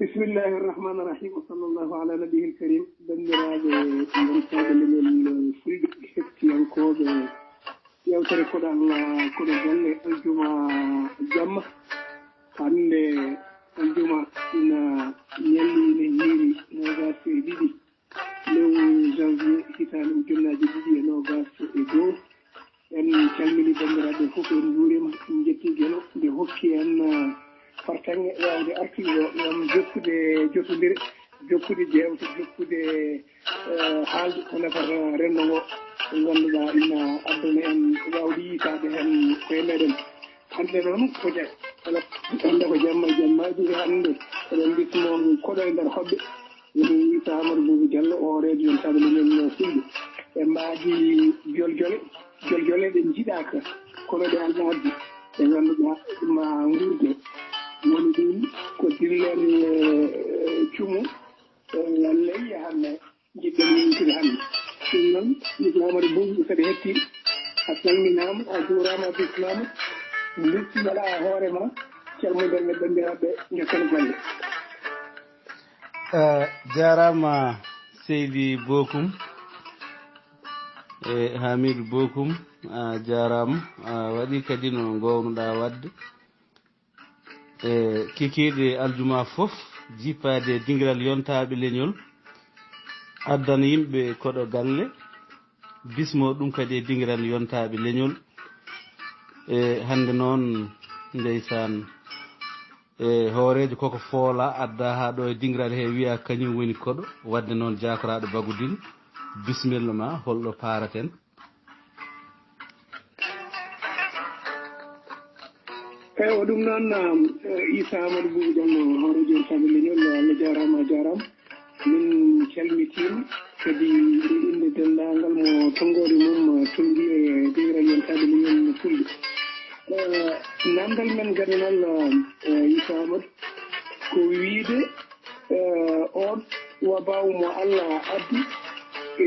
بسم الله الرحمن الرحيم وصلى الله على نبيه الكريم بندراد من سادة من الفريق الحكتي ينكوب يوتري كود الله كود جل الجمعة جمع عند الجمعة يلي نهيري نغاس ديدي لو جانفي كتان الجنة جديدي نغاس إدو أن كلمني بندراد فوق نوريم نجتي جلو بحكي أن fartange wawde artigo yam jokkude jotodire jokkude jewte jokkude haalde ko nafata renndo ngo ganduɗa ina addana en wawde yitade hen koye meɗen hande noon ko jaye hande ko jammaji hande eɗen mbismo koɗo e nder hoɓɓe woni wita Amadou Boubou Diallo o reedio en saɗa minen fulɓe e mbaaji joljole ɗe jiɗaka kono ɗe alɗaadde ɗe ganduɗa ma gurde woni ɗum ko dillere cumu leyya hande jiɗɗen yimtude hande ɗum noon wita Amadou Boubou saɗa hetti a salminama a juurama a bismama mbirtiɗaɗa hoorema calmudel e bandiraɓe jokkene golle jarama Seydi Bokum e Hamidou Bokum a jarama waɗi kadi no gownuɗa wadde e kikiɗe aljuma fof jippade dingiral yontaɓe leñol addana yimɓe koɗo galle bismo ɗum kadi e dingiral yontaɓe leñol e hande noon ndeysan e hoorejo koko foola adda ha ɗo e dingiral he wiya kañum woni koɗo wadde noon jakoraɗo Bagoudine bisimilla ma holɗo paraten eyi o ɗum noon Issa Amadou Boubou Diallo hoorejo en saɓe leñol Allah jarama a jarama min calmitima kadi inde dendagal mo tonggode mum tongi e dingiral yontaɓe leñol fulɓe namdal men gadanal Issa Amadou ko wiide on wabaw mo Allah addi e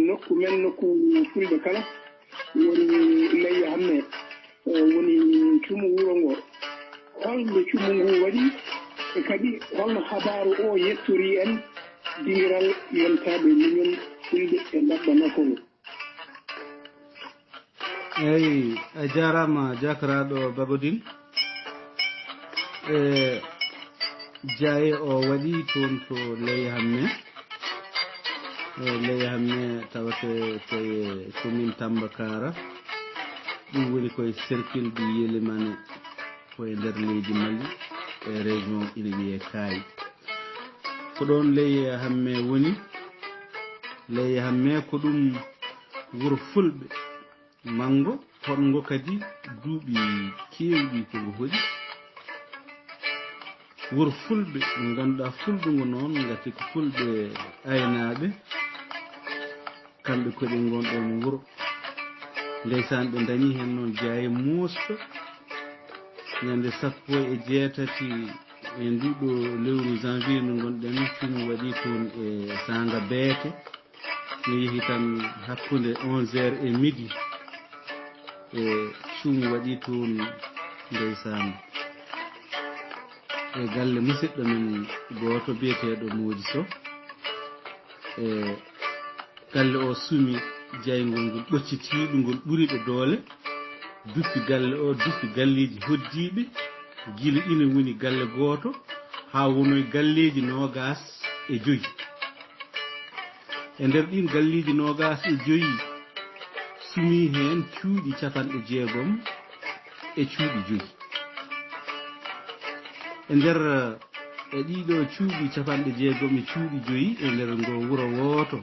nokku men nokku fulɓe kala woni leyya hamme woni cumu wuro ngo holno cumu ngu waɗi e kadi holno habaru o yettori en dingiral yontaɓe leñol fulɓe e dabba nokku ngo eyi a jarama jakaraɗo Bagoudine e jaye o waɗi toon to leyya hamme leyya hamme tawate koye commune Tambakara ɗum woni koye cercle du Yelimane koye nder leydi Mali e région ina wiye Kayi ko ɗon leyya hamme woni leyya hamme ko ɗum wuro fulɓe mango hongo kadi duuɓi kewɗi koko hoɗi wuro fulɓe mo ganduɗa fulɓe noon gati ko fulɓe aynaɓe kamɓe koɗe gonɗon wuro ndeysan ɓe dañi hen noon jaaye muusto ñande 18 e nduɗo lewru janvier no gonɗen cumu waɗi toon e Sanga Beete mi yeehi tan hakkude 11h et midi e cumu waɗi toon ndeysan e galle musidɗo men goto biyeteɗo Mody Sow e galle o sumi jaygol ngol ɓoccitiɗo ngol ɓuri ɓe doole duppi galle o duppi galleji hoddiɓe guila ina woni galle goto ha wonoy galleji 25 e nder ɗin galleji 25 sumi hen cuuɗi 60 e cuuɗi 5 e nder e ɗiɗo cuuɗi 60 e cuuɗi 5 e nder ngo wuro woto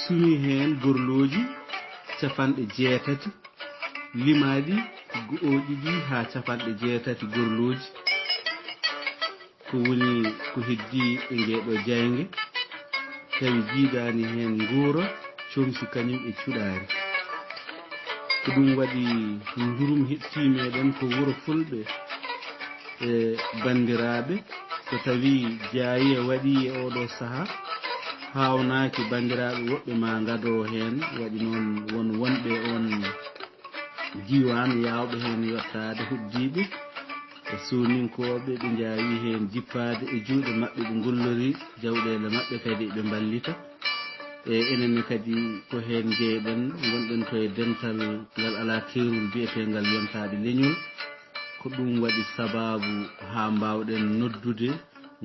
sumi hen gorloji 80 limaɗi go'oji ɗi ha 80 gorloji ko woni ko heddi e ngeɗo jayge tawi jiidani hen guura comsi kañum e cuɗari ko ɗum waɗi jurum hetti meɗen ko wuro fulɓe e bandiraɓe so tawi jaayi e waɗi e oɗo saaha hawnaki bandiraɓe woɓɓe ma gado hen waɗi noon wonɓe on diwan yawɓe hen yettade hoddiɓe e soninkoɓe ɓe jaawi hen jippade e juuɗe maɓɓe ɓe gullori jawɗele maɓɓe kadi ɓe ballita e enenne kadi ko hen jeeyɗen gonɗen koye dental ngal ala keerol biyetegal yontaɓe leñol ko ɗum waɗi sababu ha mbawɗen noddude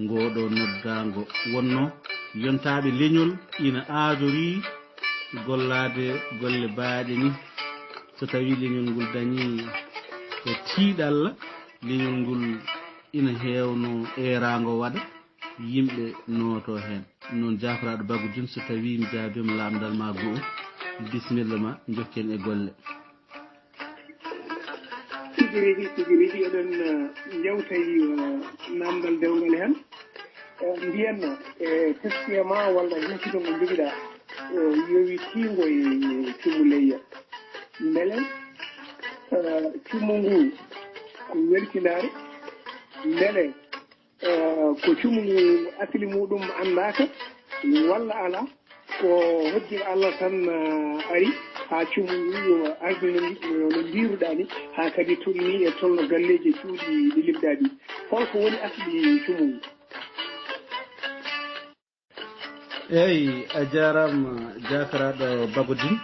ngoɗo noddago wonno yontaɓe leñol ina aadori gollade golle baaɗe ni so tawi leñol ngol dañi e tiiɗalla leñol ngol ina heewno erago waɗa yimɓe nooto hen noon jafraɗo Bagudine so tawi mi jaabima lamdal ma goo bisimilla ma jokken e golle tigi eɗen jewtayi namdal dewgal hen mbiyanno e teskiyama walla hesido ngo joguiɗa yowi tingo e cummu leyya beele cummu ngu ko weltinare beele ko cummu ngu asili muɗum andaka walla ala ko hojjir Allah tan ari ha cummu ngu ardino no mbiruɗa ni ha kadi tolni e tolno galleji cuuɗi ɗi libɗaɗi holko woni asli cummu ngu eyyi a jarama jakaraɗo Bagudine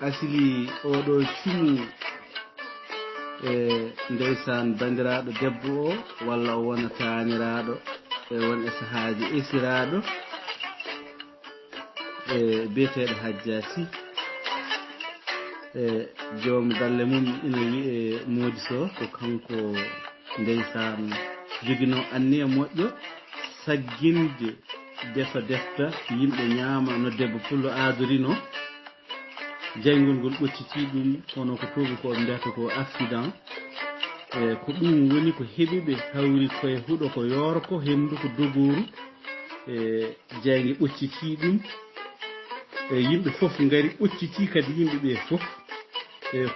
asili oɗo cumu ndeysan bandiraɗo debbo o walla o wona taniraɗo won e sahaji esiraɗo biyeteɗo Hajjati joom galle mum ina wiye Modi Sow ko kanko ndeysan jogino anniya moƴƴo sagginde defa defta yimɓe ñaama no debbo pullo aadorino jayngol ngol ɓocciti ɗum kono ko tuuba ko mbiyata ko accident ko ɗum woni ko heɓiɓe hawri koye huɗo ko yorko henndu ko dogoru jayge ɓocciti ɗum yimɓe fof ngari ɓocciti kadi yimɓe ɓe fof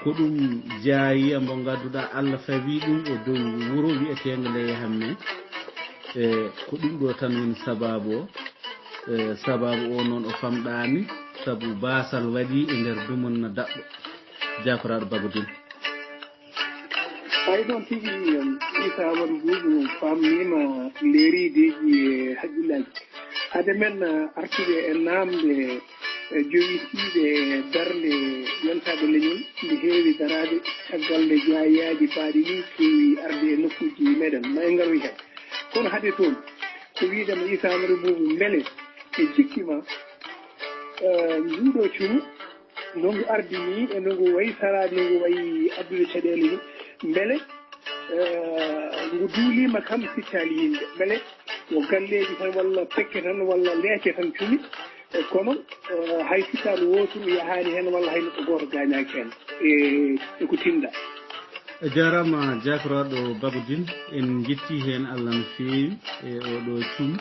ko ɗum jaayiya mbo gadduɗa Allah fawi ɗum e dow wuro wiyetego Leye Hamme ko ɗum ɗo tan woni sababu o sababu o noon o famɗani sabu basal waɗi e nder dumonna daɓɓo jakaraɗo Bagudine ay ɗon tigi isa won buubu famnima leerideji e haqqillaji hade men artude e namde joyitiɓe darde yontaɓe leñol nde heewi darade caggal nde jaayaji baaɗi ni kewi arde e nokkuji meɗen ma en garoy hen kono haade toon ko wiidema Issa Amadou Boubou beele e jikkima nduɗo cumu nongu ardi ni e nongu wayi sarade nongu wayi addude caɗele ni beele ngu duulima kam sittali yimɓe beele ko galleji tan walla pekke tan walla leeke tan cumi kono hay sittali woturu yahani hen walla hay neɗɗo goto gañaki hen eko tinda a jarama jakaraɗo Bagudine en jetti hen Allah no fewi e oɗo cum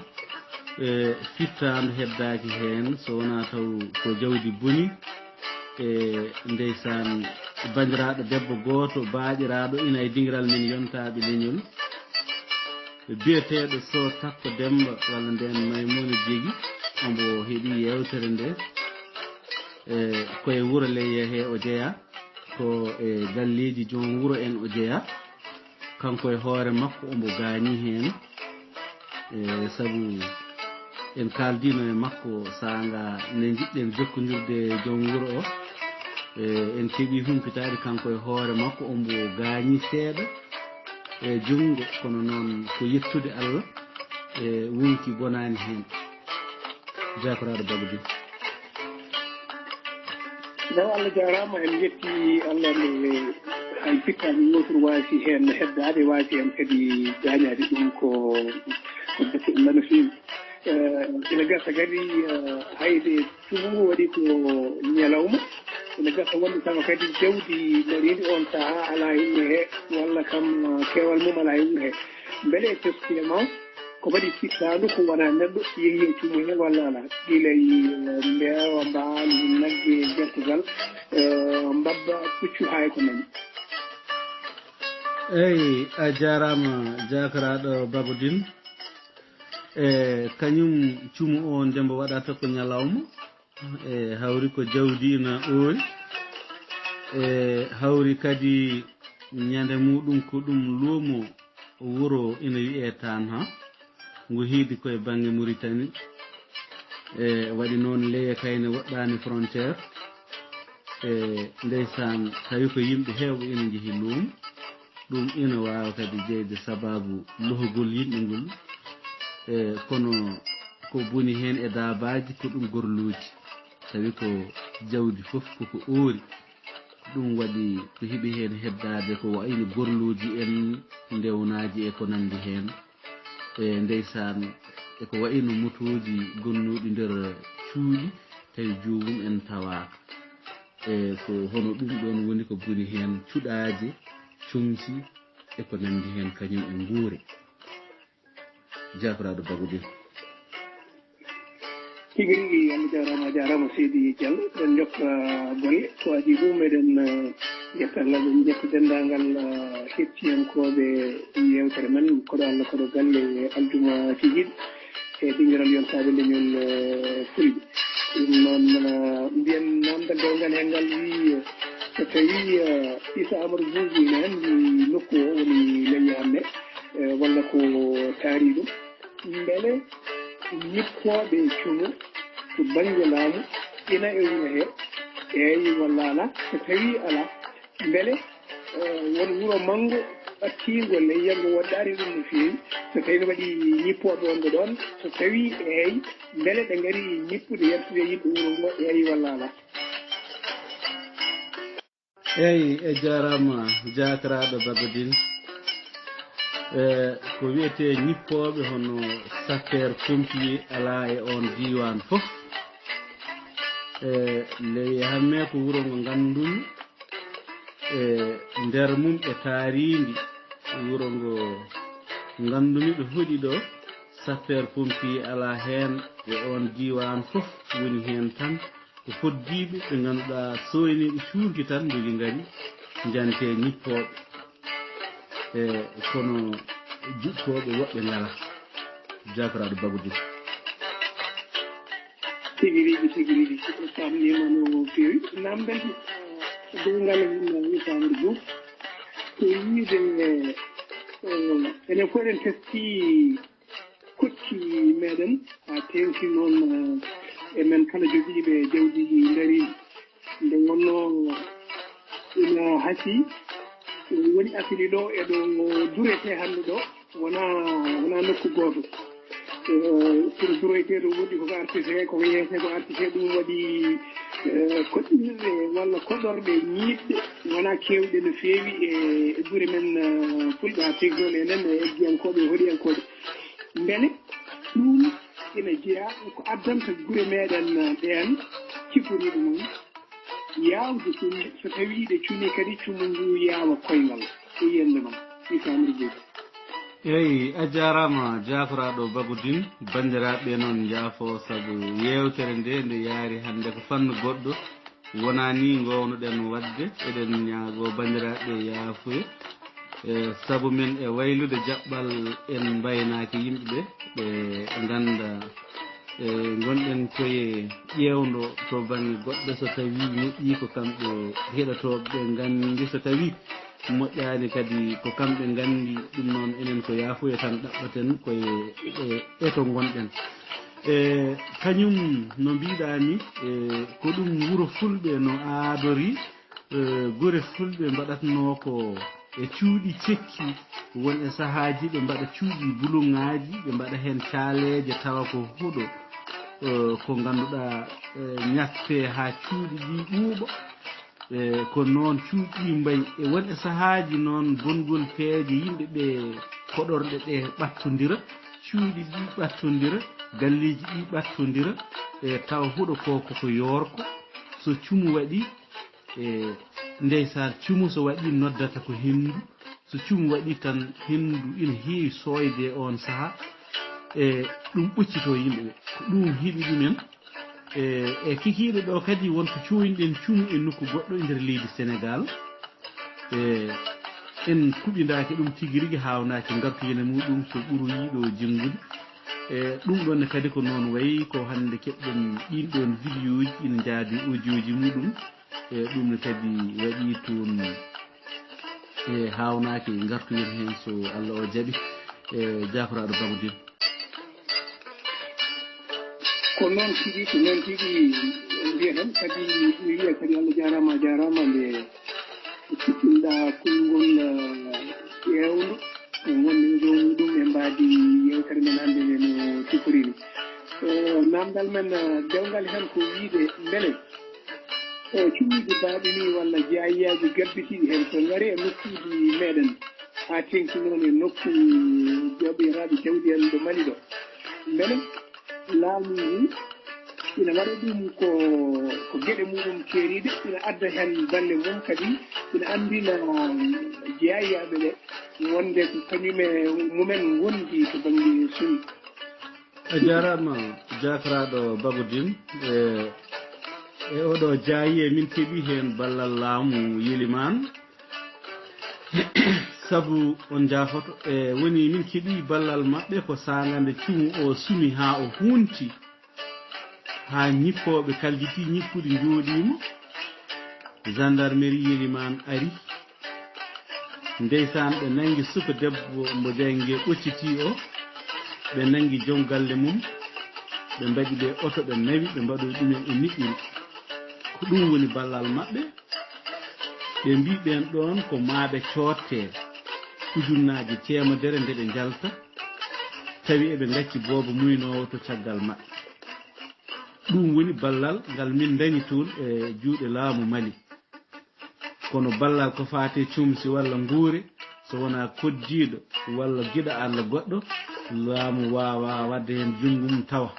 fittando heddaki hen so wona taw ko jawdi boni ndeysan bandiraɗo debbo goto baaƴiraɗo ina e dingiral men yontaɓe leñol biyeteɗo So Takko Demba walla nden Maymuna Jeegi ombo heeɗi yewtere nde koye wuuro Leye he o jeeya ko e galleji joom wuuro en o jeeya kanko e hoore makko ombo gaani hen sabu en kaaldino e makko sanga nde jiɗɗen jokkodirde joom wuuro o en keeɓi humpitade kanko e hoore makko ombo gaañi seeɗa e jungo kono noon ko yettude Allah wonki bonani hen jakaraɗo Bagudine daw Allah jarama en jetti Allah nde hay fittani wotoro waasi hen heddade waasi hen kadi gañade ɗum ko defe lano fewi ina gasa kadi hayde cumungu waɗi ko ñalawma ina gasa wonde tawa kadi jawdi daridi on saaha ala yimɓe he walla kam kewal mum ala yimɓe he beele e teskiyama ko waɗi fittadu ko wona neɗɗo yeehi e cumu he walla ala gilay mbeewa mbaali nagge gertugal mbabba puccu hay ko nani eyyi a jarama jakaraɗo Bagudine kañum cumu o ndembo waɗata ko ñalawma hawri ko jawdi ina oori hawri kadi ñande muɗum ko ɗum luumo wuro ina wi'e tan ha ngu hiidi koye bange Mauritanie waɗi noon leye kayne woɗɗani frontiére ndeysan tawi ko yimɓe heewɓe ina jeehi luumo ɗum ina wawa kadi jeyde sababu lohugol yimɓe ngol kono ko boni hen e daabaji ko ɗum gorluji tawi ko jawdi fof koko oori ɗum waɗi ko heeɓi hen heddade ko wayno gorluji en ndewnaji e ko nandi hen ndeysan eko wayno motoji gonnuɗi nder cuuɗi tawi joomum en tawaka ko hono ɗum ɗon woni ko boni hen cuɗaji comci eko nandi hen kañum e nguure jafraɗo Bagoudin tigi rigui Allah jarama seydi Diallo ɗen jokka golle ko adi ɗum eɗen jettangal ɗen jetta dendagal hettiyankoɓe yewtere men koɗo Allah koɗo galle aljuma tigiɗ e ɗingiral yontaɓe leñol fulɓe ɗum noon mbiyen namdal dewgal hen ngal wi so tawi Issa Amadou Boubou ne andi nokku o woni leñi hande walla ko taari ɗum beele ñippoɓe cumu to banggue laamu ina e wuro he eyi walla ala so tawi ala beele won wuro manggo ɓattigo leyyango woɗɗari ɗum no fewi so tawi no waɗi ñippoɓe wonɓe ɗon so tawi eyi beele ɓe gaari ñippude yettude yimɓe wuro ngo eyi walla ala eyi e jarama jakaraɗo Bagoudin ko wiyete ñippoɓe hono sapeur pompier ala e on diwan fof ley hamme ko wuro ngo gandumi nder mum e taaridi wuro ngo gandumi ɗo hoɗi ɗo sapeur pompier ala hen e on diwan fof woni hen tan ko foddiɓe ɓe ganduɗa soyniɓe cuurki tan jogi gari jante ñippoɓe kono juɓɓoɓe woɓɓe ngala jakaraɗo Bagoudin tigi rigui samnima no fewi namdal dowgal Issa Amadou Boubou ko wiide enen fof eɗen testi kotti meɗen ha tengti noon emen kala joguiɓe jawdi daridi nde wonno ina haasi woni asili ɗo eɗo durete hande ɗo wona nokku goto pour duroyteɗo woɗɗi koko artite koko yeyete ko artite ɗum waɗi koɗɗinirɗe walla koɗorɗe ñiiɓɗe wona kewɗe no fewi e gure men fulɓe ha tegdol enen e eggiyankoɓe e hoɗiyankoɓe beele ɗum ina jeeya ko addanta gure meɗen ɓen ciforiɗo noon yawde cumde so tawi ɗe cumi kadi cumu ngu yawa koyngal e yiyande noon Issa Amadou Boubou eyi a jarama jakaraɗo Bagoudin bandiraɓe noon jaafo saabu yewtere nde yaari hande ko fannu goɗɗo wona ni gownoɗen wadde eɗen ñaago bandiraɓe yaafuya saabu men e waylude jaɓɓal en mbaynaki yimɓeɓe ɓe ganda gonɗen koye ƴewdo to banggue goɗɗo so tawi moƴƴi ko kamɓe heɗotoɓe gandi so tawi moƴƴani kadi ko kamɓe gandi ɗum noon enen ko yaafuya tan ɗaɓɓaten koye eto gonɗen kañum no mbiɗani ko ɗum wuuro fulɓe no aadori gure fulɓe mbaɗatno ko e cuuɗi cekki won e sahaji ɓe mbaɗa cuuɗi bulungaji ɓe mbaɗa hen caaleje tawa ko huuɗo ko ganduɗa ñatte ha cuuɗi ɗi ɓuuɓa ko noon cuuɗi mbayi e won e sahaji noon bongol peeje yimɓeɓe koɗorɗe ɗe ɓattodira cuuɗi ɗi ɓattodira galleji ɗi ɓattodira tawa huuɗo ko koko yorko so cumu waɗi ndeysan cumu so waɗi noddata ko hendu so cumu waɗi tan hendu ina heewi soyde on saaha ɗum ɓoccito yimɓeɓe ko ɗum hiiɗi ɗumen e kikiɗo ɗo kadi wonko coyniɗen cumu e nokku goɗɗo e nder leydi Sénégal en kuɓidaki ɗum tigui rigui hawnaki gartuyene muɗum so ɓuuru yiiɗo jinggude ɗum ɗonne kadi ko noon wayi ko hande keɓɗen ɗin ɗon vidéo ji ina jaadi audio ji muɗum ɗumne kadi waɗi toon e hawnaki gartoyir hen so Allah o jaaɓi e Jafaraɗo Bagodin. ko noon tigi ko noon tigi mbiya tan kadi mi wiya kadi Allah jarama nde cikkinɗa konngol ƴeewdo wonde dow muɗum e mbaadi yewtere men hannde nde no cukorini namdal men dewgal hen ko wiide beele cummiji baaɗi ni walla jeyayaji gabbitiɗi hen so ngari e nokkuji meɗen ha tenki noon e nokku joɓiraɓe jawdi en ɗo Mali ɗo beele laamu ngu ina waɗa ɗum ko gueɗe muɗum keeriɗe ina adda hen balle mum kadi ina andina jeyayaɓe ɓe wonde ko kañume mumen wondi to banggue suni. a jarama Jafaraɗo Bagodin e oɗo jaayi min keeɓi hen ballal laamu Yiliman sabu on jaafoto e woni min keeɓi ballal maɓɓe ko sagande cumu o sumi ha o hunti ha ñippoɓe kaljiti ñippude jooɗima gendarmerie Yiliman ari ndeysan ɓe nangi suka debbo mbo jangue ɓocciti o ɓe nangi joom galle mum ɓe mbaɗi ɓe oto ɓe nawi ɓe mbaɗo ɗumen e niɓɓiri ko ɗum woni ballal maɓɓe ɓe mbi ɓen ɗon ko maaɓe cotte ujunnaji temedere nde ɓe jalta tawi eɓe gacci booba muynowo to caggal maɓɓe ɗum woni ballal ngal min dañi toon e juuɗe laamu Mali kono ballal ko fate cumsi walla nguure so wona koddiɗo walla guiɗo Allah goɗɗo laamu wawa wadde hen jungo mum tawa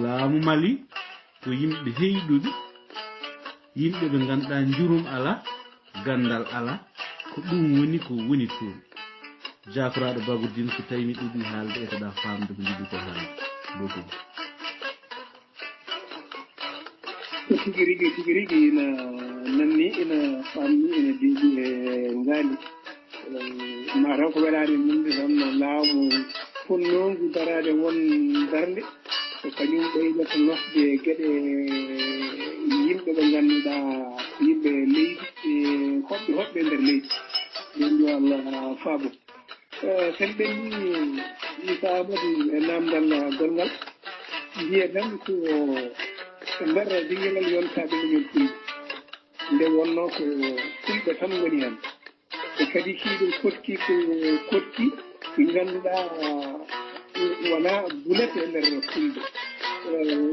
laamu Mali ko yimɓe heyɗuɓe yimɓe ɓe ganduɗa jurum ala gandal ala ko ɗum woni ko woni toon Jafaraɗo Bagodin so tawi mi ɗuɗi haalde etoɗa famde ko jiɗi ko haalde ɗoɗum tigi rigui ina nanni ina famni ina deeƴi e ngaali mataw ko welade mumde tan laamu fonnogu darade won darde ko kañum ɓeydata lofde gueɗe yimɓe ɓe ganduɗa yimɓe leydi e hoɓɓe nder leydi ɓen yo Allah faabo sen ɓenni Issa Amadou e namdal gongal mbiye tan ko e nder dinguelal yontaɓe leñol fulɓe nde wonno ko fulɓe tan woni hen e kadi kiiɗo kotti ko kotti ɗi ganduɗa wona bulete e nder fulɓe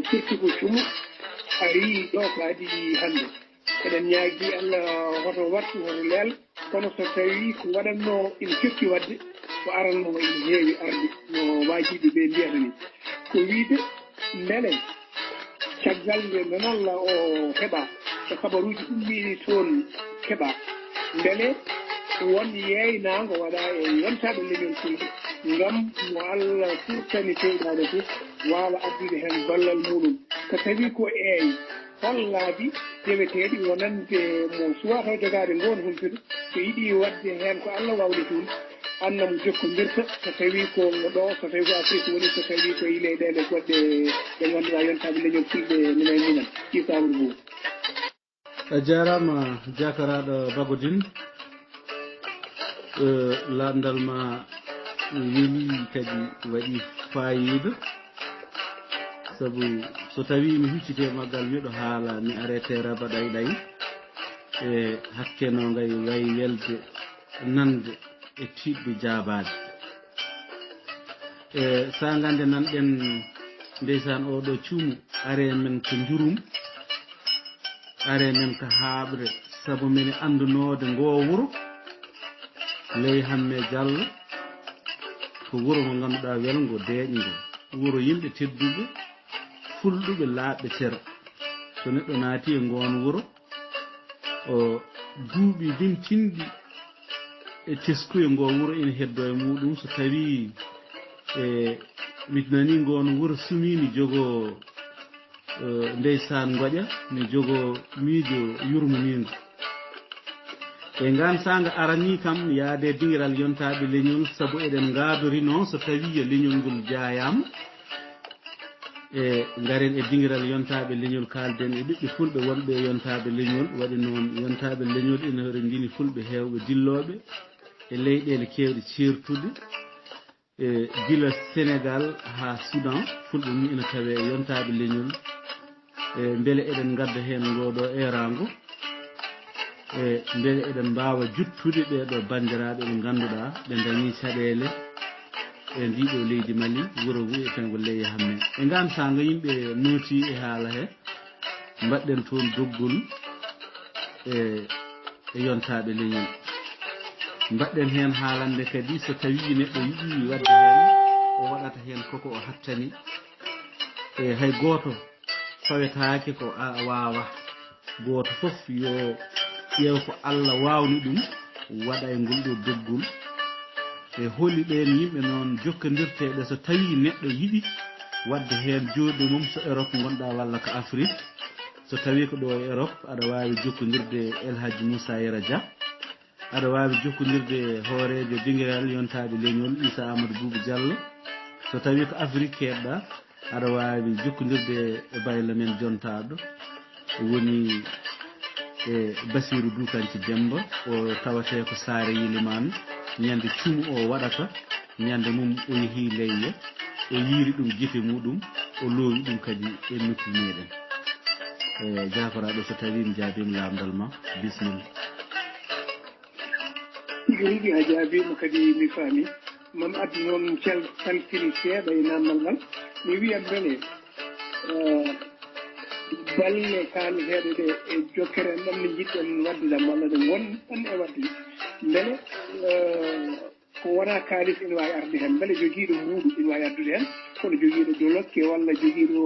surtout ko cumu ari ɗo ko adi hande eɗen ñaagui Allah hoto wattu hoto leel kono so tawi ko waɗanno ina cokki wadde ko aranno ina heewi arde no wajiɓe ɓe mbiyata ni ko wiide beele caggal nde nonalla o heeɓa so kabaruji ummiɗi toon keeɓa beele won yeynago waɗa e yontaɓe leñol fulɓe ngam mo Allah furtani tewɗade fof wawa addude hen ballal muɗum so tawi ko eey hol laabi jeweteɗi wonande mo suwata jogade ngoon humtude so yiiɗi wadde hen ko Allah wawde toon annamo jokkodirta so tawi ko ɗo so tawi ko Afrique woni so tawi ko leyɗele goɗɗe ɗe ganduɗa yontaɓe leñol fulɓe minen Issa Amadou a jarama Jafaraɗo Bagodin landal ma weeli kadi waɗi fayida sabu so tawi mi huccite maggal miɗo haala mi arrêté raba ɗay e hakke no ngay way welde nande e tiɗɗe jaabade e sa gande nanɗen ndeysan oɗo cuumu are men ko jurum are men ko haaɓre sabu mine andunode ngo wuuro ley hamme Diallo ko wuuro ngo ganduɗa welgo deeƴgo wuuro yimɓe tedduɓe fulɗuɓe laaɓɓe sera so neɗɗo naati e ngoon wuuro o duuɓi limtinɗi e teskuye ngo wuuro ina heddo e muɗum so tawi e mi nani ngoon wuuro sumi mi jogo ndeysan Ngoƴa mi jogo miijo yurminigo e ngan sanga arani kam yaade dingiral yontaɓe leñol sabu eɗen gaadori noon so tawi leñol ngol jaayama e ngaren e dingiral yontaɓe leñol kalden e ɓiɓɓe fulɓe wonɓe yontaɓe leñol waɗi noon yontaɓe leñol ina hoɗe jini fulɓe hewɓe dilloɓe e leyɗele kewɗe certude e gila Sénégal ha Soudan fulɓe mum ina tawe yontaɓe leñol e beele eɗen gadda hen ngoɗo erango e beele eɗen mbawa juttude ɓeɗo bandiraɓe ɓe ganduɗa ɓe dañi caɗele e ndiɗo leydi Mali wuro wiyetengo Leye Hamme e gantanga yimɓe nooti e haala he mbaɗɗen toon doggol e yontaɓe leñol mbaɗɗen hen haalande kadi so tawi neɗɗo yiɗi wadde hen o waɗata hen koko o hattani e hay goto fawetake ko wawa goto foof yo ƴeew ko Allah wawni ɗum waɗa e ngol ɗo doggol e holi ɗen yimɓe noon jokkodirteɗe so tawi neɗɗo yiɗi wadde hen joɗi mum so Europe gonɗa walla ko Afrique so tawi ko ɗo e Europe aɗa wawi jokkodirde El Hadji Moussa Yero Dia aɗa wawi jokkodirde hoorejo dinguiral yontaɓe leñol Issa Amadou Boubou Diallo so tawi ko Afrique keɗɗa aɗa wawi jokkodirde e bayla men jontaɗo woni e Bassirou Doukanthi Demba o tawate ko Saare Yilimane ñande cuumu o waɗata ñande mum o yeehi leyye o yiiri ɗum guite muɗum o loowi ɗum kadi e nokku meɗen e jaforaɗo so tawi mi jaabima lamdal ma bisimilla rigui a jaabima kadi mi faami mam addu noon caltini seeɗa e namdal ngal mi wiyat bene balle kaaleteɗe ɗe e jokkere en ɗam ne jiɗɗen wadde ɗam walla ɗe wonɗan e wadde beele ko wona kaalis ene wawi arde hen beele joguiɗo mbuuɗu ene wawi addude hen kono joguiɗo jolokke walla joguiɗo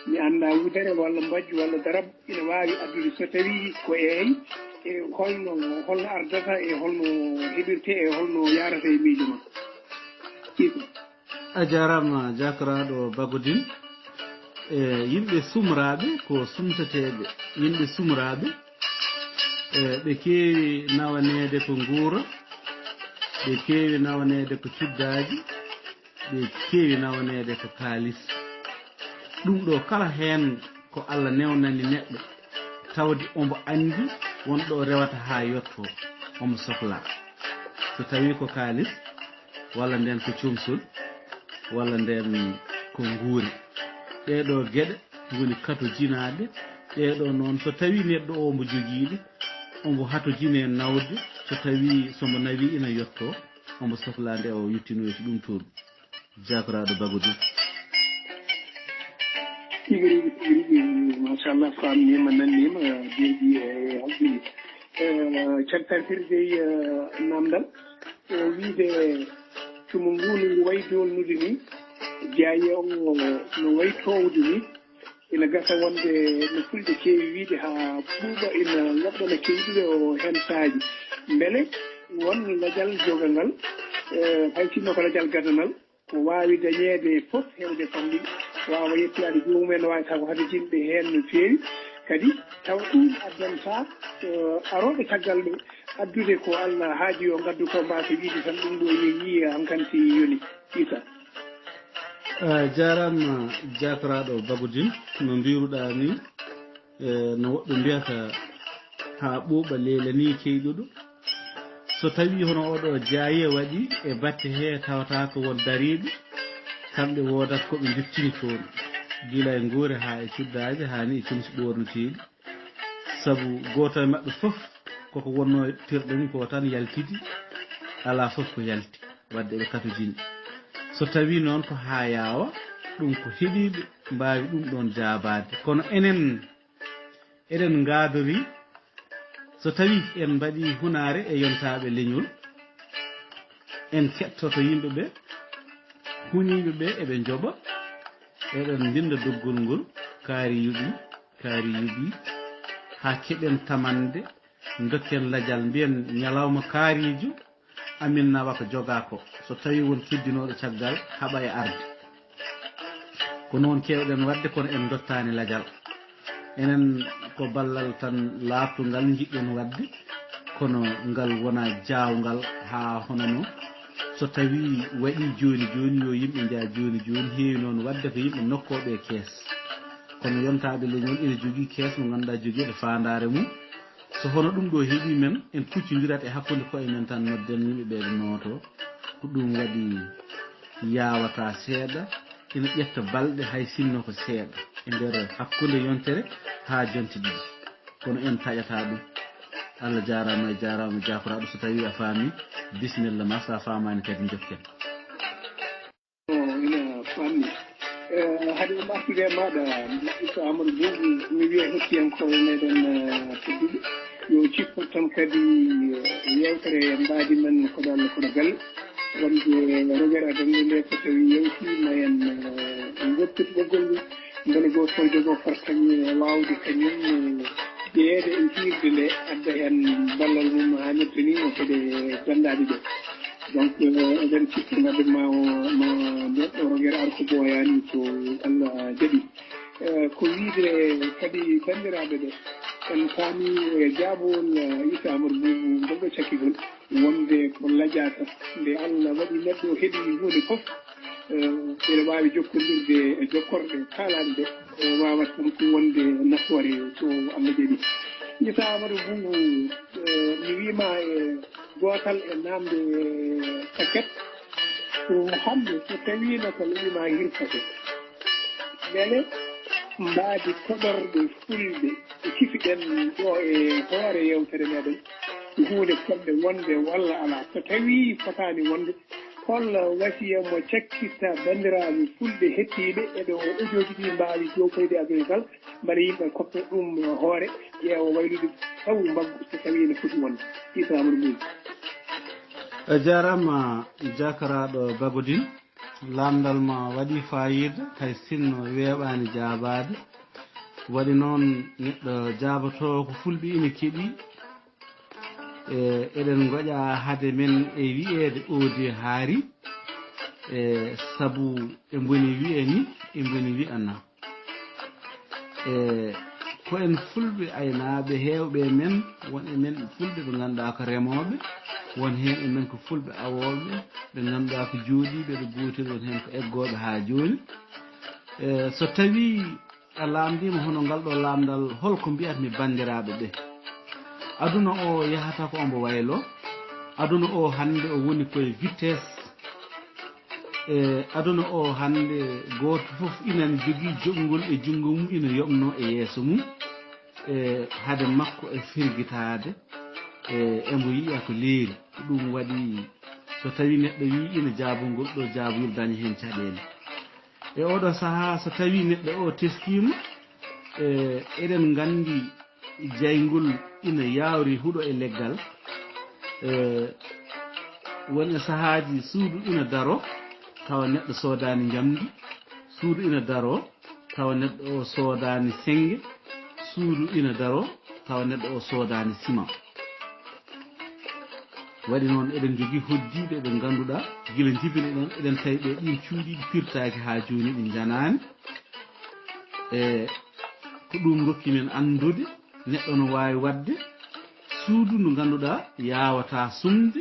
mi anda wudere walla mbajju walla darab ina wawi addude so tawi ko eey e holno ardata e holno heɓirte e holno yarata e miijo ma iko a jarama jakaraɗo Bagodine e yimɓe sumraɓe ko sumtateɓe yimɓe sumraɓe ɓe keewi nawanede ko guura ɓe keewi nawanede ko cuddaji ɓe keewi nawanede ko kaalis ɗum ɗo kala hen ko Allah newnani neɗɗo tawde ombo andi wonɗo rewata ha yetto omo sohla so tawi ko kaalis walla nden ko comsul walla nden ko nguuri ɗeɗo gueɗe woni kato jinaɗe ɗeɗo noon so tawi neɗɗo o mbo joguiɗe omo hato jine nawde so tawi somo nawi ina yetto omo sohla nde o yuttinoyti ɗum toon jakaraɗo Bagodine tigi machallah famnima nannima deeƴi e haqqille cantantirde namdal o wiide somo ngunu ngu wayi dolnude ni jeeye o no wayi towde ni ina gasa wonde no fulɓe keewi wiide ha ɓuuɓa ina goɗɗona keyɗude o hen saaji beele won ladial jogal ngal hay sinno ko ladial gadanal ko wawi dañede foof hewde famɗi wawa yettade jomumen wawi taw ko hade jinɓe hen no feewi kadi taw ɗum addanta aroɓe caggal ɓe addude ko Allah haaji yo gaddu ko mbasa wiide tan ɗum ɗo yeeyi hankanti yoni Issa jarama jakaraɗo Bagodine no mbiruɗa ni no woɓɓe mbiyata ha ɓuuɓa leelani keyɗuɗo so tawi hono oɗo jaaye waɗi e batte he tawata ko won dariɓe kamɓe wodat koɓe jittini toon gila e guure ha e cuddaji hani e cumsi ɓornoteɗi saabu goto e mabɓe foof koko wonno tirɗen ko tan yaltidi ala foof ko yalti wadde ɓe kato jini so tawi noon ko ha yawa ɗum ko heeɗiɓe mbawi ɗum ɗon jabade kono eɗen gadori so tawi en mbaɗi hunare e yontaɓe leñol en kettoto yimɓeɓe huñiɓeɓe eɓe jooɓa eɗen ndinda doggol ngol kaari yuɓi ha keɓen tamande dokken ladial mbiyen ñalawma kaarijo amin nawa ko joga ko so tawi won keddinoɗo caggal haɓa e arde ko noon kewɗen wadde kono en dottani ladial enen ko ballal tan labtugal jiɗɗen wadde kono ngal wona jawgal ha honono so tawi waɗi joni joni yo yimɓe jaa joni joni heewi noon wadde ko yimɓe nokkoɓe kees kono yontaɓe leñol ina jogui kees mo ganduɗa joguiɗo fandare mum so hono ɗum ɗo heeɓi men en kuccodirat e hakkude koye men tan nodden yimɓeɓe ɓe nooto ko ɗum waɗi yawata seeɗa ina ƴetta balɗe hay sinno ko seeɗa e nder hakkude yontere ha jonte ɗiɗi kono en taƴata ɗum Allah jarama e jarama jafaraɗo so tawi a faami bisimilla ma sa famani kadi jokken ina fammi haade o artude e maɗa Issa Amadou Boubou mi wiya hettiyankoɓe meɗen tedduɓe yo cippol tan kadi yewtere mbaadi men koɗo Allah koɗo galle wonde rogere adande nde so tawi yewtima en goppiti ɓoggol ngol beele goto jogo fartañi wawde kañum ƴeede e hirde nde adda hen ballal mum ha ñettanimo kede gandaɗe ɗe donc eɗen cikki gadde ma neɗɗo rogere ar ko ɓooyani so Allah jaaɓi ko wiide kadi bandiraɓe ɓe en faami e jaabowol Issa Amadou Boubou ngolɗo cakkigol wonde ko lajata nde Allah waɗi neɗɗo heeɗi hunde foof ene wawi jokkodirde e jokkorɗe kalaɗe ɗe wawata tan ko wonde nafoore so Allah jaaɓi Issa Amadou Boubou mi wima e gotal e namde paquet ko hande so tawino ko wiima hirtake beele mbaadi koɗorɗe fulɓe e kifiɗen ɗo e hoore yewtere meɗen hunde fodde wonde walla ala so tawi fotani wonde hol wasiya mo cakkitta bandiraɓe fulɓe hettiɓe eɗo audio ɗi mbawi jowtoyde adoygal mbaɗa yimɓe koppe ɗum hoore ƴeewa waylude taw mbaggu so tawi ne foti wonde Issa Amadou Boubou jarama jakaraɗo Bagodine lamdal ma waɗi fayida hay sinno weeɓani jabade waɗi noon neɗɗo jabato ko fulɓe ina keeɗi eɗen goƴa haade men e wiyede oodi haari saabu e boni wiye ni e boni wiyana ko en fulɓe aynaɓe hewɓe men won e men fulɓe ɓe ganduɗa ko remoɓe won hen e men ko fulɓe awoɓe ɓe ganduɗa ko jooɗiɓe ɓe gotel won hen ko eggoɓe ha joni so tawi a lamdima hono ngal ɗo lamdal holko mbiyatmi bandiraɓe ɓe aduna o yahata ko ombo waylo aduna o hande o woni koye vitesse aduna o hande goto foof inan jogui joɓgol e junggo mum ina yoɓno e yeeso mum haade makko e firguitade embo yiiya ko leeri ɗum waɗi so tawi neɗɗo wi ina jaabugol ɗo jaaboyol daña hen caɗele e oɗo saaha so tawi neɗɗo o teskima eɗen gandi jaygol ina yawri huuɗo e leggal won e saahaji suudu ina daro tawa neɗɗo sodani jamdi suudu ina daro tawa neɗɗo o sodani sengge suudu ina daro tawa neɗɗo o sodani ciment waɗi noon eɗen jogui hoddiɓe ɓe ganduɗa guila jibine ɗen eɗen tawi ɓe ɗin cuuɗiɗi pirtaki ha joni ɗi janani ko ɗum rokki men andude neɗɗo no wawi wadde suudu ndu ganduɗa yawata sumde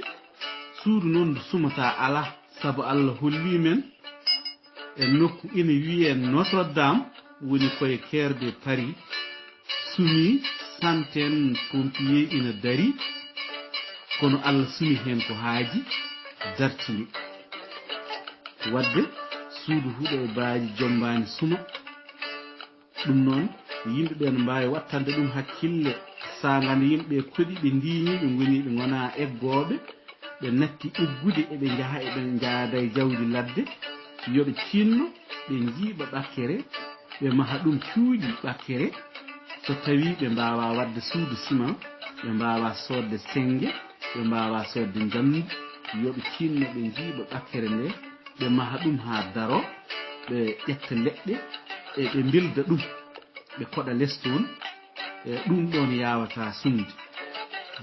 suudu noon ndu sumata ala saabu Allah holli men e nokku ina wiye Notre Dame woni koye kerde Paris sumi centaine pompier ina dari kono Allah sumi hen ko haaji dartini wadde suudu huuɗo e baaji jombani suma ɗum noon yimɓeɓe ne mbawi wattande ɗum hakkille sagande yimɓeɓe koɗi ɓe ndiñi ɓe goni ɓe gona eggoɓe ɓe natti uggude eɓe jaaha eɓe jaada e jawdi ladde yoɓe cinno ɓe jiiɓa ɓakkere ɓe maha ɗum cuuɗi ɓakkere so tawi ɓe mbawa wadde suudu ciment ɓe mbawa sodde sengge ɓe mbawa sodde jamdi yoɓe cinno ɓe jiiɓa ɓakkere nde ɓe maha ɗum ha daro ɓe ƴetta leɗɗe e ɓe bilda ɗum ɓe koɗa less toon ɗum ɗon yawata sumde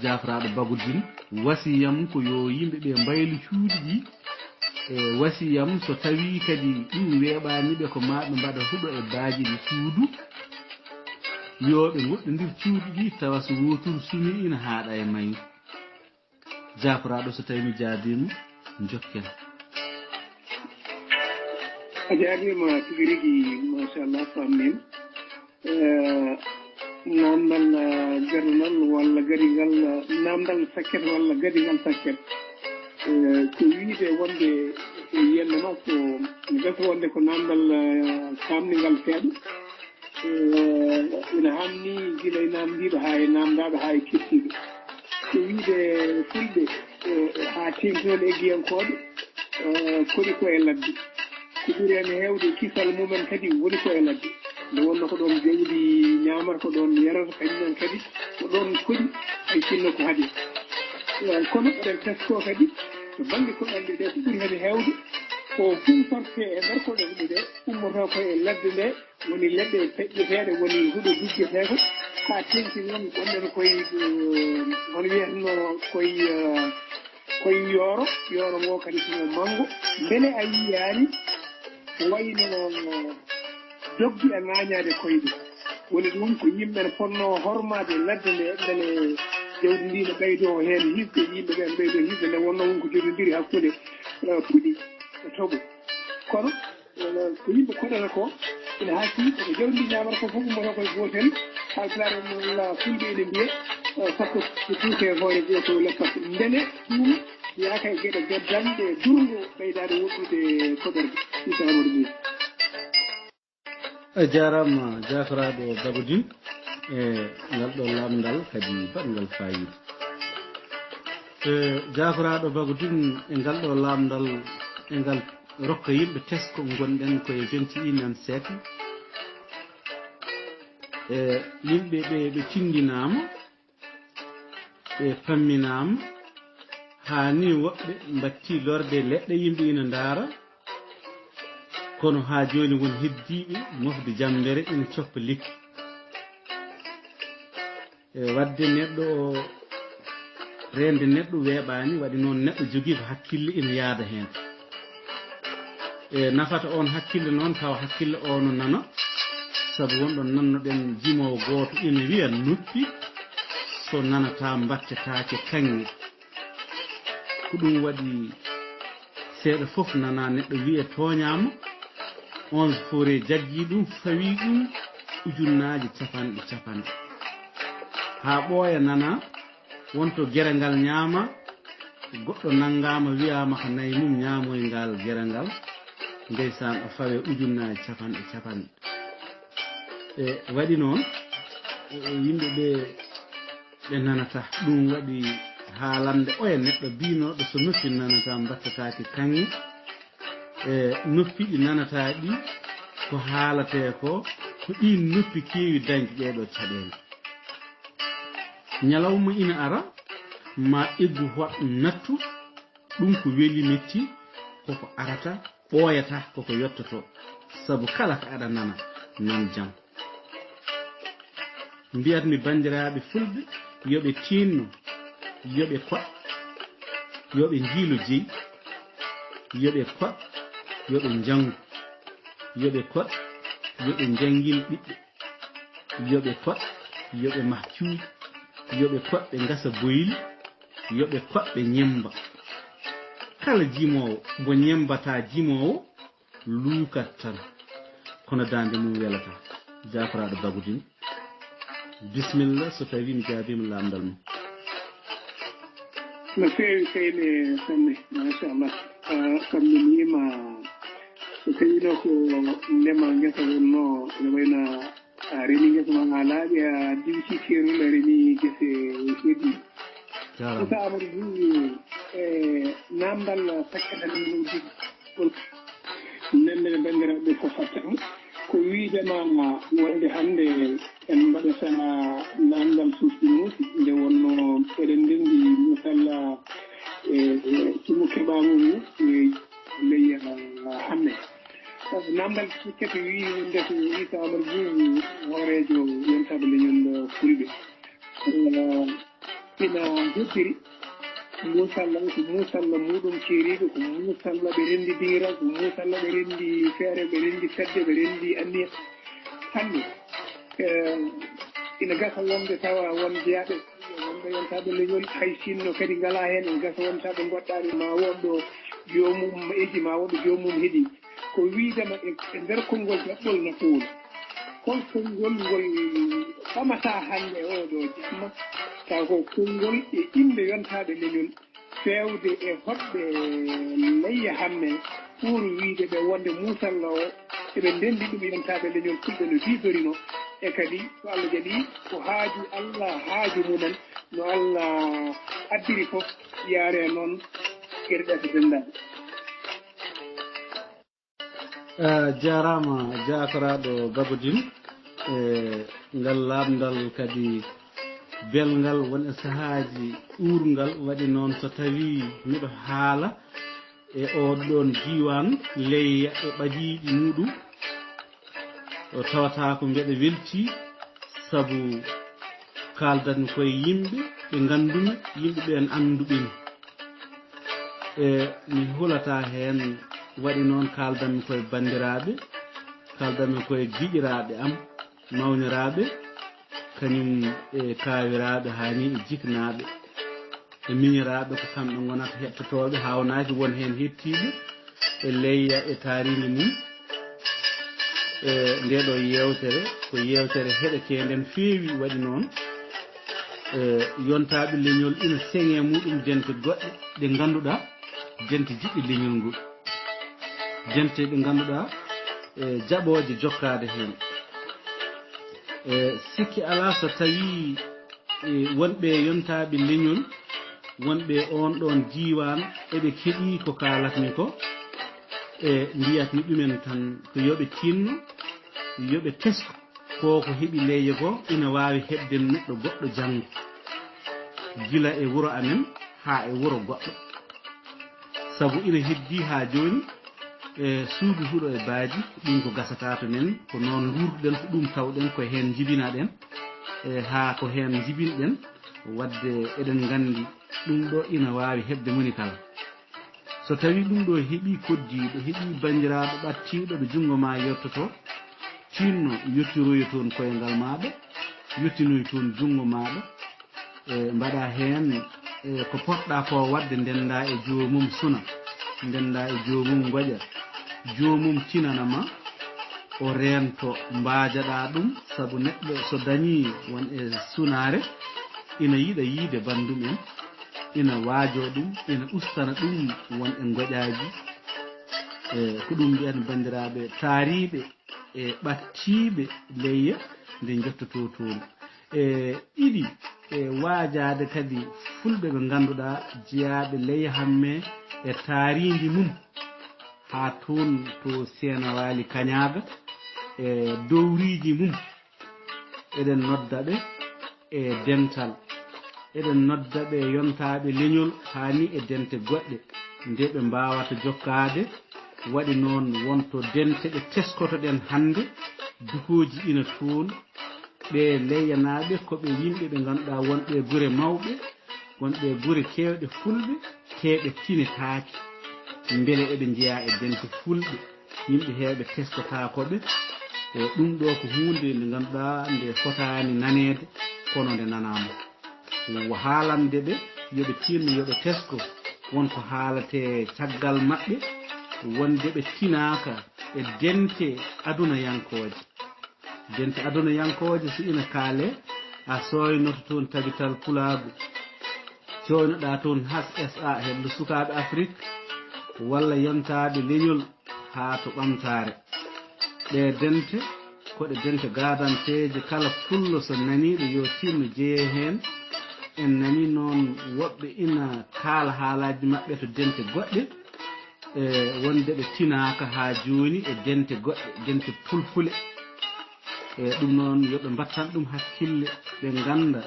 jafraɗo Bagodine wasiyam ko yo yimɓeɓe mbaylu cuuɗi ɗi wasiyam so tawi kadi ɗum weeɓaniɓe ko maɓe mbaɗa huuɗo e baaji ɗi suudu yoɓe goɗɗodir cuuɗi ɗi tawa so wotoru sumi ina haaɗa e mayru jafraɗo so tawi mi jaabima jokken a jaarima tigi rigi machallah fammin namdal garnal walla gadigal namdal sakket walla gadigal sakket ko wiide wonde yelle makko gasa wonde ko namdal kamningal seeɗa ina hamni gila e namdiɗo ha e namdaɗo ha e kettiɗo ko wiide fulɓe ha tengtone eggiyankoɓe koɗi ko e ladde ko ɓuri hen hewde kisal mumen kadi woni ko e ladde nde wonno ko ɗon jawdi ñamata ko ɗon yarata kañumen kadi ko ɗon koɗi hay sinno ko haade kono eɗen tesko kadi to banggue koɗanɗe ɗe ko ɓuri hen hewde ko funtorte e nder koɗanɗe ɗe ummoto ko e ladde nde woni leɗɗe peƴƴeteɗe woni huuɗo dujjeteko ha tengti noon gonɗen koye hono wiyatno koye yooro ngo kadi sono manggo beele a yiyani wayno joggi e ŋañade koyɗe woni ɗum ko yimɓe ponno hormade ladde nde beele jawdi ndi no ɓeydo hen hisde yimɓeɓe no ɓeydo hisde nde wonno won ko jododiri hakkude puɗi e toɓo kono ko yimɓe koɗata ko ina hakki ko jawdi ndi ñamata ko fof ummoto koye gotel halpulare la fulɓe ene mbiye sakko ko tuute hoore biyeto leppat ndene ɗum yaaka e gueɗe gaddanɗe durgo ɓeydade woɗɗude koɗorde isa amadou mbiye a jarama jafaraɗo Bagodine e ngal ɗo lamdal kadi baɗngal fayida jafaraɗo Bagodine e ngal ɗo lamdal e ngal rokka yimɓe tesko gonɗen koye 21e siècle e yimɓe ɓe tindinama ɓe pamminama hani woɓɓe batti lorde leɗɗe yimɓe ina ndaara kono ha joni won heddiɓe mofde jambere ina coppa likki wadde neɗɗo o rende neɗɗo weeɓani waɗi noon neɗɗo jogui ko hakkille ina yaada hen nafata on hakkille noon taw hakkille o no nana saabu wonɗo nannoɗen jimowo goto ina wiya noppi so nanata mbattetake kanŋe ko ɗum waɗi seeɗa foof nana neɗɗo wiya toñama 11 forêt jaggi ɗum fawi ɗum ujunnaji capanɗe ha ɓooya nana wonto guere ngal ñaama goɗɗo nanggama wiyama ko nayi mum ñaamoye ngal guere ngal ndeysan o fawe ujunnaji capanɗe e waɗi noon yimɓeɓe ɓe nanata ɗum waɗi haalande oya neɗɗo binoɗo so noppi nanata mbattatake kanŋe e noppiɗi nanata ɗi ko haalate ko ɗi noppi keewi dañde ɗeɗo caɗele ñalawma ina ara ma eggu hoɗɗo nattu ɗum ko weeli metti koko arata ɓooyata koko yottoto saabu kala ko aɗa nana nan jam mbiyatmi bandiraɓe fulɓe yoɓe tinno yoɓe koɗ yoɓe jiilo jeyi yoɓe koɗ yoɓe jangu yoɓe koɗ yoɓe jangil ɓiɓɓe yoɓe koɗ yoɓe mah cuuɗi yoɓe koɗ ɓe gasa boyli yoɓe koɗ ɓe ñemba kala jimowo mo ñembata jimowo luukat tan kono dande mum welata jafaraɗo Bagodine bisimilla so tawi mi jaabima lamdal mum no feewi seyne sanne machallah kam mi wiima so tawino ko ndema ngesa wonno ene wayno a remi ngesa ma ha laaɓi a diwti keerol a remi gese heddi so amadou wi namdal sakketal mum jogui nende bandiraɓe fof fatta ko wiidema wonde hannde en mbaɗata namdal suufi muusi nde wonno eɗen ndenndi misalla sumo keɓamu ngu ley hamme namdal sikkete wi nde ko Issa Amadou Bouy hoorejo yontaɓe leñol fulɓe ina jottiri musalla ko musalla muɗum ceeriɗo ko musalla ɓe rendi dira ko musalla ɓe rendi feere ɓe rendi fedde ɓe rendi anniya hannde ina gasa wonde tawa won jeyaɓe wonɓe wonɓe yontaɓe leñol hay sinno kadi ngala hen gasa wontaɓe goɗɗani ma wonɗo jomum eji ma wonɗo jomum heeɗi ko wiidema e nder konngol jaɓɓol nafuulo hol konngol ngol ɓamata hande oɗo jamma taw ko konngol e inde yontaɓe leñol fewde e hoɗɓe leyya hamme pour wiide ɓe wonde musalla o eɓe ndendi ɗum yontaɓe leñol fulɓe no jidorino e kadi so Allah jaɓi ko haaju Allah haaju mumen no Allah addiri fof yaare noon gueɗe ɗe ko dendaɗe jarama jakoraɗo Babodine e ngal lamdal kadi belgal won e sahaji ɗurgal waɗi noon so tawi miɗo haala e oɗon diwan leyya e ɓadiɗi muɗum o tawata ko mbeɗa welti sabu kaldanmi koye yimɓe ɓe gandumi yimɓeɓe en anduɓemi e mi hulata hen waɗi noon kaldanmi koye bandiraɓe kaldanmi koye giƴiraɓe am mawniraɓe kañum e kawiraɓe hani e jiknaɓe e miñiraɓe ko kamɓe gonata hettotoɓe hawnaki won hen hettiɓe e leyya e tarindi mum e ndeɗo yewtere ko yewtere heɗekenden feewi waɗi noon e yontaɓe leñol ina seŋe muɗum dente goɗɗe ɗe ganduɗa dente jiɗɗi leñol ngol dente ɗe ganduɗa e jaɓoje jokkade hen e sikki ala so tawi wonɓe yontaɓe leñol wonɓe on ɗon diwan eɓe keeɓi ko kalatmi ko e mbiyatmi ɗumen tan ko yoɓe tinno yoɓe tesko koko heeɓi leyye ko ina wawi heɓden neɗɗo goɗɗo janggo gila e wuuro amen ha e wuuro goɗɗo saabu ina heddi ha joni e suudu huuɗo e baaji ɗum ko gasata to men ko noon gurduɗen ko ɗum tawɗen ko hen jibinaɗen e ha ko hen jibinɗen wadde eɗen gandi ɗum ɗo ina wawi hebde moni kala so tawi ɗum ɗo heeɓi koddiɗo heeɓi bandiraɗo ɓattiɗo ɗo junggo ma yettoto tinno yettiroyo toon koyngal maɗa yettinoy toon junggo maɗa e mbaɗa hen ko poɗɗa ko wadde ndenda e jomum suna ndenda e jomum goƴa jomum tinanama o rento mbajaɗa ɗum saabu neɗɗo so dañi won e sunare ina yiiɗa yiide bandum en ina waajo ɗum ina ustana ɗum won e goƴaji e ko ɗum mbiyan bandiraɓe taariɓe e ɓattiɓe leyya nde jettoto toon e ɗiɗi e waajade kadi fulɓe ɓe ganduɗa jeeyaɓe leyya hamme e taaridi mum ha toon to Seena Waali Kañaga e dowriji mum eɗen noddaɓe e dental eɗen noddaɓe yontaɓe leñol hani e dente goɗɗe nde ɓe mbawata jokkade waɗi noon wonto dente ɗe teskotoɗen hande dukoji ina toon ɓe leyyanaɓe koɓe yimɓe ɓe ganduɗa wonɓe guure mawɓe wonɓe guure kewɗe fulɓe kewɓe tinetaki beele eɓe jeeya e dente fulɓe yimɓe heɓe teskotakoɓe e ɗum ɗo ko hunde nde ganduɗa nde fotani nanede kono nde nanama haalande ɓe yoɓe tinno yoɓe tesko wonko haalate caggal maɓɓe wonde ɓe tinaka e dente adunayankoje dente adunayankoje so ina kaale a soynoto toon tabital pulagu coynoɗa toon has SA heddo sukaɓe Afrique walla yontaɓe leñol ha to ɓamtare ɗe dente koɗe dente gadanteje kala pullo so naniɗo yo tinno jeeye hen en nani noon woɓɓe ina kaala haalaji maɓɓe to dente goɗɗe e wonde ɓe tinaka ha joni e dente goɗɗe dente fulfule e ɗum noon yoɓe mbattan ɗum hakkille ɓe ganda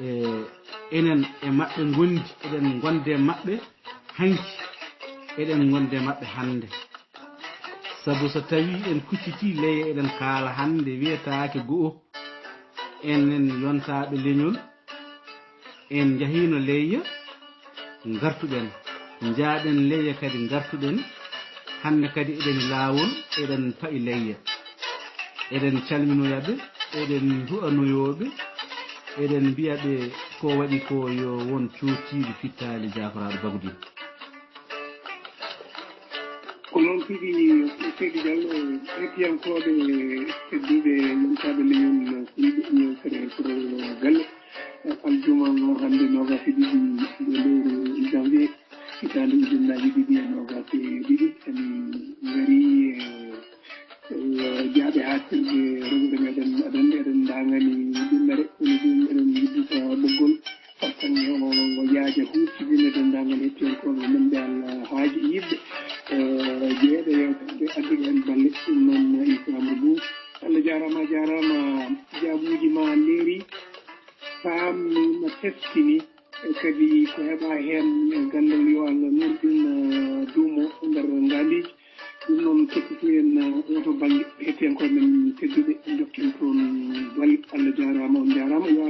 e enen e maɓɓe gondi eɗen gonde maɓɓe hanki eɗen gonde maɓɓe hande saabu so tawi en kucciti leye eɗen kaala hande wiyetake go'o enen yontaɓe leñol en jahino leyya gartuɗen jaaɗen leyya kadi gartuɗen hande kadi eɗen lawol eɗen pa'i leyya eɗen calminoyaɓe eɗen du'anoyoɓe eɗen mbiyaɓe ko waɗi ko yo won cootiiɗo fittaali jafaraɗo bagudin ko noon tigi seydi diallo hettiyankoɓe tedduɓe yontaɓe leñol fulɓe ñewtere pour galle aljuma hannde nogasi ɗiɗi e lewru janvier hitande ujunnaji ɗiɗi e nogasi ɗiɗi en ngari jaaɓe hattirde rewde meɗen aɗande eɗen dangani ɗummere woni ɗum eɗen yiddita ɓoggol fattange o yaaja huuftidinde eɗen dangan hettiyankoɓe men ɓe allah haaji yidde jeeɗe yewtede addude hen balle ɗum noon isamre bou allah jarama jaabuji ma leeri faamnima teskini kadi ko heeɓa hen gandal yo allah nurɗin duumo nder ngandiji ɗum noon kettiti en oto banggue hettiyankoɓe men tedduɓe dokken toon balle allah jarama on jarama yo